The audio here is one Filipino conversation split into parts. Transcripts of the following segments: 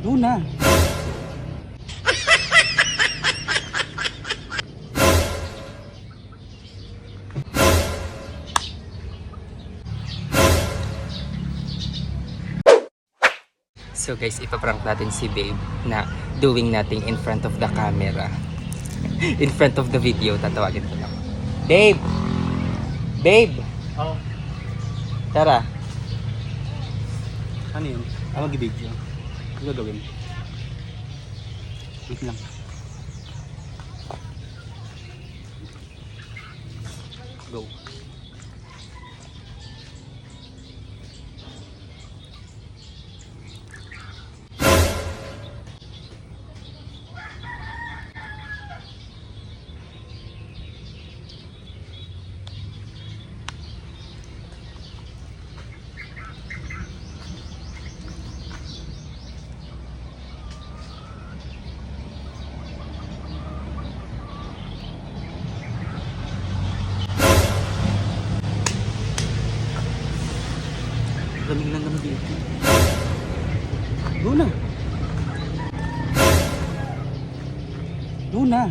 Go na. So guys, ipaprank natin si Babe na doing nothing in front of the camera. In front of the video, tatawagin ko lang. Babe! Babe! Oh, Tara. ano yun? Mag-video. Ano gagawin? Wait lang. Go. Lamig lang naman dito. Go na. Go na.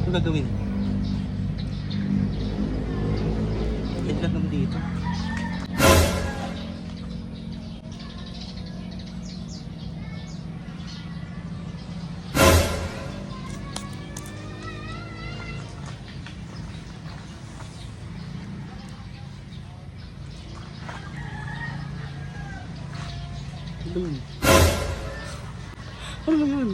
Ano gagawin? Lamig lang naman dito. Ano ba yun? Ano ba yun?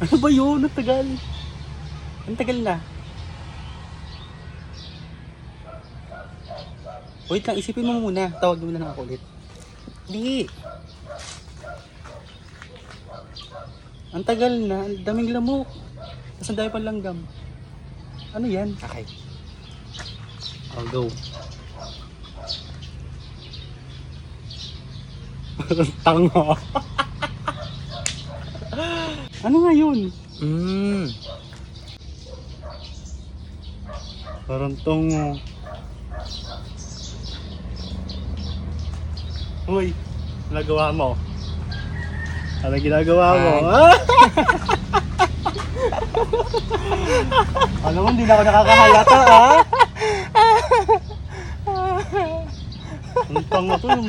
Ano ba yun? Ang tagal. Ang tagal na. Wait lang, isipin mo muna. Tawag mo na lang ako ulit. Hindi. Ang tagal na. Ang daming lamok. Tapos ang dami pang langgam. Ano yan? Okay. I'll go. Tanga. Ano nga yun? Parang tungo. Uy, nagawa mo. Ano ginagawa mo? Alam mo, hindi na ako nakakahalata, ha? Ang tanga to yung...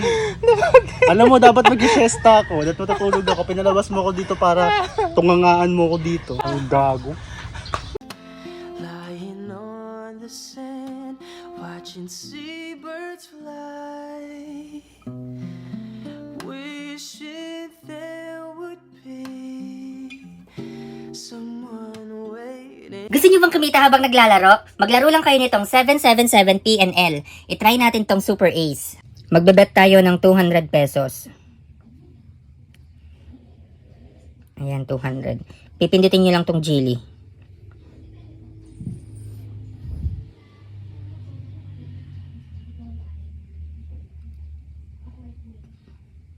Alam mo, dapat mag-siesta ako. Dapat matutulog ako. Pinalabas mo ako dito para tungangaan mo ako dito. Ang gago. Lying on the sand, watching seabirds fly, wishing there would be someone waiting. Gusto nyo bang kumita habang naglalaro? Maglaro lang kayo nitong 777 PNL. I-try natin tong Super Ace. Magbebet tayo ng 200 pesos. Ayan, 200. Pipindutin nyo lang tong Geely.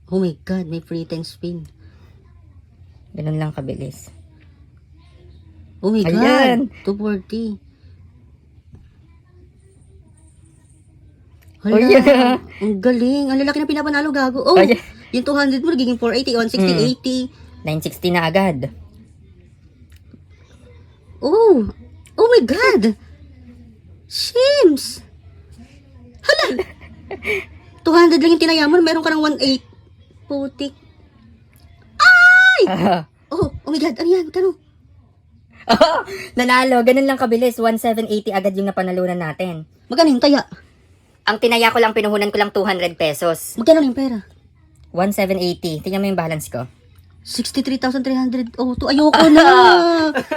Oh my God, may free time spin. Ganun lang kabilis. Oh my Ayan. God, 240. Oh, Hala, yeah. ang galing. Ang lalaki na pinapanalo, gago. Oh, Ayan. yung 200 mo, nagiging 480, 160, 960 na agad. 80. Oh, oh my God. Sims. Hala. 200 lang yung tinaya mo, meron ka ng 18. Putik. Oh my God, ano yan? Kano? Nanalo, ganun lang kabilis. 1780 agad yung napanalunan natin. Magkano yung taya? Ang tinaya ko lang, pinuhunan ko lang 200 pesos. Magkano na yung pera? 1780. Tingnan mo yung balance ko. 63,300. Oh, to ayoko na.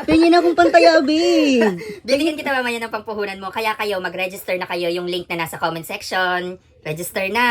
Pingin akong pantayabin. Bibigyan kita mamaya ng pampuhunan mo. Kaya kayo, mag-register na kayo yung link na nasa comment section. Register na!